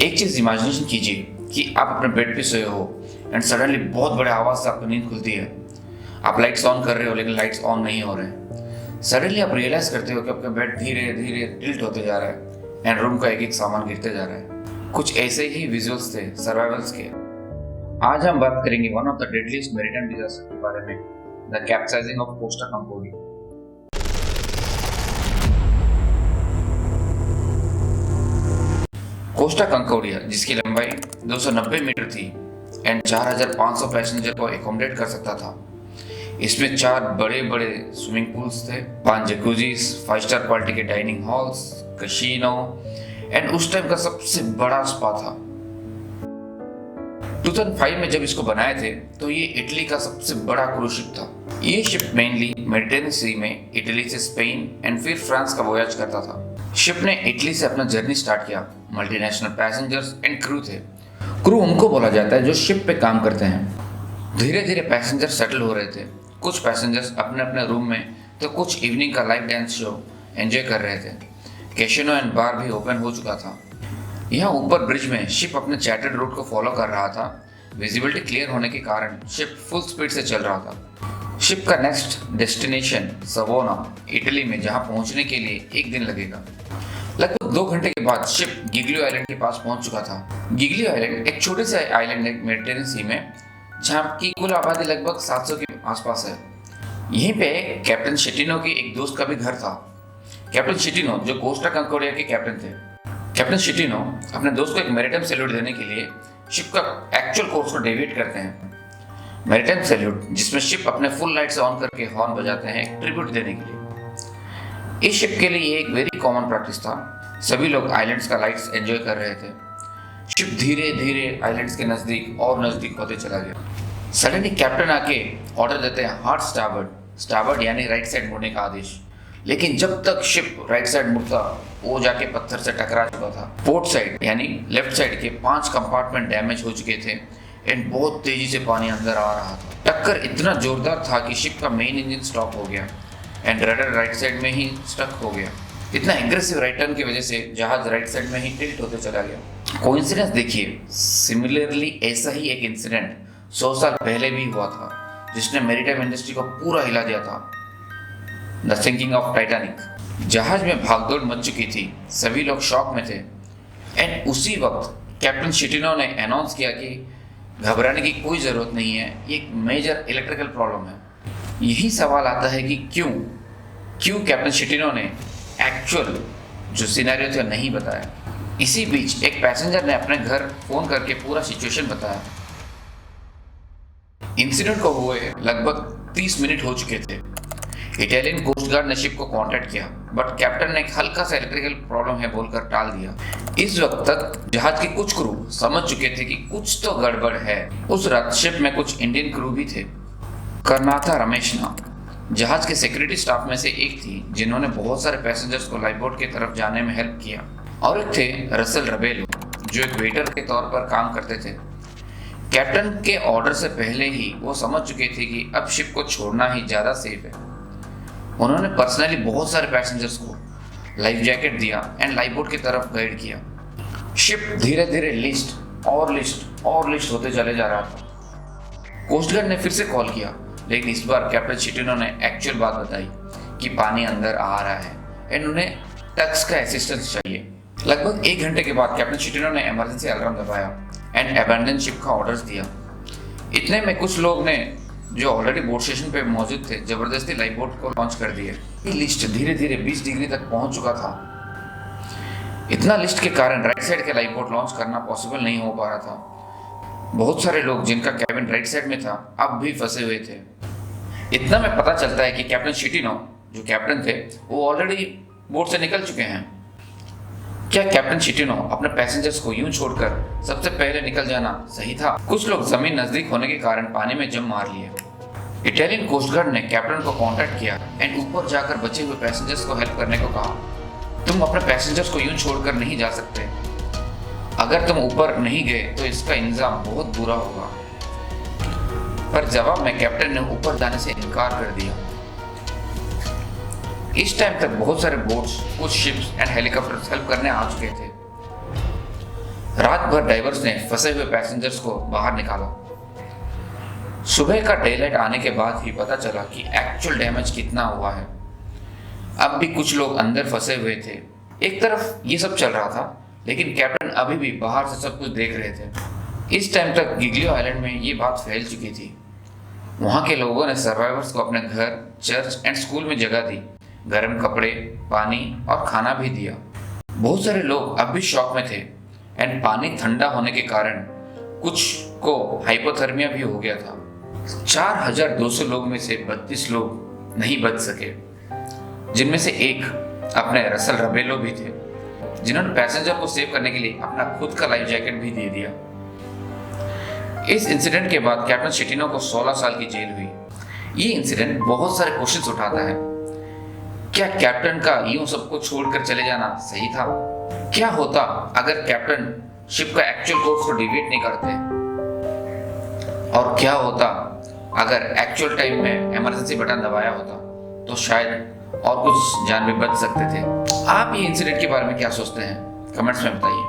एक चीज इमेजिनेशन कीजिए कि आप अपने बेड पे सोए हो एंड सडनली बहुत बड़े आवाज से आपकी नींद खुलती है। आप लाइट्स ऑन कर रहे हो लेकिन लाइट्स ऑन नहीं हो रहे। सडनली आप रियलाइज करते हो कि आपका बेड धीरे धीरे टिल्ट होते जा रहा है एंड रूम का एक एक सामान गिरते जा रहा है। कुछ ऐसे ही विजुअल्स थे सर्वाइवल्स के। आज हम बात करेंगे one of the deadliest maritime disaster के बारे में, the capsizing of Costa Concordia. Costa Concordia, जिसकी लंबाई 290 मीटर थी एंड 4500 पैसेंजर को एकोमोडेट कर सकता था। इसमें 4 बड़े बड़े स्विमिंग पूल्स थे, 5 जकूजीज, 5 स्टार क्वालिटी के डाइनिंग हॉल्स, कैसीनो एंड उस टाइम का सबसे बड़ा स्पा था। 2005 में जब इसको बनाए थे तो ये इटली का सबसे बड़ा क्रूज शिप था। ये शिप मेनली मेडिटेरेनियन सी में इटली से स्पेन एंड फिर फ्रांस का वोयाज करता था। शिप ने इटली से अपना जर्नी स्टार्ट किया। मल्टीनेशनल पैसेंजर्स एंड क्रू थे। क्रू उनको बोला जाता है जो शिप पे काम करते हैं। धीरे धीरे पैसेंजर सेटल हो रहे थे। कुछ पैसेंजर्स अपने अपने रूम में तो कुछ इवनिंग का लाइव डांस शो एंजॉय कर रहे थे। कैसीनो एंड बार भी ओपन हो चुका था। यहाँ ऊपर ब्रिज में शिप अपने चार्टर्ड रूट को फॉलो कर रहा था। विजिबिलिटी क्लियर होने के कारण शिप फुल स्पीड से चल रहा था। शिप का नेक्स्ट डेस्टिनेशन सवोना इटली में, जहाँ पहुँचने के लिए 1 दिन लगेगा। लगभग 2 घंटे के बाद शिप गिग्लियो आइलैंड के पास पहुंच चुका था। गिग्लियो आइलैंड एक छोटे से आइलैंड है मेडिटेरेनियन सी में, जहाँ की कुल आबादी लगभग 700 के आसपास है। यहीं पे कैप्टन शेटिनो की एक दोस्त का भी घर था। कैप्टन शेटिनो जो कोस्टा कंकोर्डिया के कैप्टन थे। कैप्टन शेटिनो अपने दोस्त को एक मैरीटाइम सैल्यूट देने के लिए शिप का एक्चुअल कोर्स को डेविएट करते हैं। मैरीटाइम सैल्यूट, जिसमें शिप अपने फुल लाइट से ऑन करके हॉर्न बजाते हैं एक ट्रिब्यूट देने के लिए। इस शिप के लिए ये एक वेरी कॉमन प्रैक्टिस था। सभी लोग आइलैंड्स का लाइट्स एंजॉय कर रहे थे। शिप धीरे धीरे आइलैंड्स के नजदीक और नजदीक होते चला गया। सडनली कैप्टन आके ऑर्डर देते हैं हार्ड स्टारबोर्ड। स्टारबोर्ड यानी राइट साइड मुड़ने का आदेश। लेकिन जब तक शिप राइट साइड मुड़ता वो जाके पत्थर से टकरा चुका था। पोर्ट साइड यानी लेफ्ट साइड के 5 कंपार्टमेंट डैमेज हो चुके थे एंड बहुत तेजी से पानी अंदर आ रहा था। टक्कर इतना जोरदार था कि शिप का मेन इंजन स्टॉप हो गया एंड रडर राइट साइड में ही स्टक हो गया। इतना एग्रेसिव राइट टर्न की वजह से जहाज राइट साइड में ही टिल्ट होते चला गया। कोइंसिडेंस देखिए, सिमिलरली ऐसा ही एक इंसिडेंट 100 साल पहले भी हुआ था, जिसने मैरीटाइम इंडस्ट्री को पूरा हिला दिया था। The sinking of Titanic. जहाज में भागदौड़ मच चुकी थी। सभी लोग शॉक में थे एंड उसी वक्त कैप्टन शेटिनो ने अनाउंस किया कि घबराने की कोई ज़रूरत नहीं है, ये एक मेजर इलेक्ट्रिकल प्रॉब्लम है। यही सवाल आता है कि क्यों कैप्टन शेटिनो ने एक्चुअल जो सिनेरियो थे नहीं बताया। इसी बीच एक पैसेंजर ने अपने घर फोन करके पूरा सिचुएशन बताया। इंसिडेंट को हुए लगभग 30 मिनट हो चुके थे। इटालियन कोस्ट गार्ड ने शिप को कांटेक्ट किया, बट कैप्टन ने एक हल्का सा इलेक्ट्रिकल प्रॉब्लम है बोलकर टाल दिया। इस वक्त तक जहाज के कुछ क्रू समझ चुके थे कि कुछ तो गड़बड़ है। उस रात शिप में कुछ इंडियन क्रू भी थे। करनाथा रमेशना जहाज के सिक्योरिटी स्टाफ में से एक थी, जिन्होंने बहुत सारे पैसेंजर्स को लाइफ बोट की तरफ जाने में हेल्प किया। और एक थे रसल रबेलो, जो एक वेटर के तौर पर काम करते थे। कैप्टन के ऑर्डर से पहले ही वो समझ चुके थे कि अब शिप को छोड़ना ही ज्यादा सेफ है। उन्होंने पर्सनली बहुत सारे पैसेंजर्स को लाइफ जैकेट दिया एंड लाइफ बोट की तरफ गाइड किया। शिप धीरे धीरे लिस्ट होते चले जा रहा था। कोस्ट गार्ड ने फिर से कॉल किया, लेकिन इस बार कैप्टन शेटिनो ने एक्चुअल बात बताई कि पानी अंदर आ रहा है एंड उन्हें टक्स का असिस्टेंस चाहिए। लगभग 1 घंटे के बाद कैप्टन शेटिनो ने इमरजेंसी अलार्म दबाया एंड अबैंडन शिप का ऑर्डर्स दिया। इतने में कुछ लोग ने जो ऑलरेडी बोट स्टेशन पे मौजूद थे जबरदस्ती लाइफ बोट को लॉन्च कर दिए। लिस्ट धीरे धीरे 20 डिग्री तक पहुंच चुका था। इतना लिस्ट के कारण राइट साइड के लाइफ बोट लॉन्च करना पॉसिबल नहीं हो पा रहा था। बहुत सारे लोग जिनका कैबिन राइट साइड में था अब भी फंसे हुए थे। इतना में पता चलता है कि कैप्टन शेटिनो जो कैप्टन थे वो ऑलरेडी बोट से निकल चुके हैं। क्या कैप्टन शेटिनो अपने पैसेंजर्स को यूं छोड़कर सबसे पहले निकल जाना सही था? कुछ लोग जमीन नजदीक होने के कारण पानी में जम मार लिए। इटालियन कोस्ट गार्ड ने कैप्टन को कांटेक्ट किया एंड ऊपर जाकर बचे हुए पैसेंजर्स को हेल्प करने को कहा। तुम अपने पैसेंजर्स को यूं छोड़कर नहीं जा सकते। अगर तुम ऊपर नहीं गए तो इसका इंजाम बहुत बुरा होगा। पर जवाब में कैप्टन ने ऊपर जाने से इनकार कर दिया। इस टाइम तक बहुत सारे बोट्स, कुछ शिप्स एंड हेलीकॉप्टर्स हेल्प करने आ चुके थे। रात भर डाइवर्स ने फंसे हुए पैसेंजर्स को बाहर निकाला। सुबह का डेलाइट आने के बाद ही पता चला कि एक्चुअल डैमेज कितना हुआ है। अब भी कुछ लोग अंदर फंसे हुए थे। एक तरफ ये सब चल रहा था, लेकिन कैप्टन अभी भी बाहर से सब कुछ देख रहे थे। इस टाइम तक गिग्लियो आइलैंड में ये बात फैल चुकी थी। वहाँ के लोगों ने सर्वाइवर्स को अपने घर, चर्च एंड स्कूल में जगह दी, गर्म कपड़े, पानी और खाना भी दिया। बहुत सारे लोग अब भी शॉक में थे एंड पानी ठंडा होने के कारण कुछ को हाइपोथर्मिया भी हो गया था। 4200 लोग में से 32 लोग नहीं बच सके, जिनमें से एक अपने रसल रबेलो भी थे, जिन्होंने पैसेंजर को सेव करने के लिए अपना खुद का लाइफ जैकेट भी दे दिया। इस इंसिडेंट के बाद कैप्टन शिटिनो को 16 साल की जेल हुई। ये इंसिडेंट बहुत सारे क्वेश्चंस उठाता है। क्या कैप्टन का यूं सबको छोड़कर चले जाना सही था? क्या होता अगर कैप्टन शिप का एक्चुअल कोर्स को डिविएट नहीं करते? और क्या होता अगर एक्चुअल टाइम में इमरजेंसी बटन दबाया होता तो शायद और कुछ जान भी बच सकते थे। आप ये इंसिडेंट के बारे में क्या सोचते हैं? कमेंट्स में बताइए।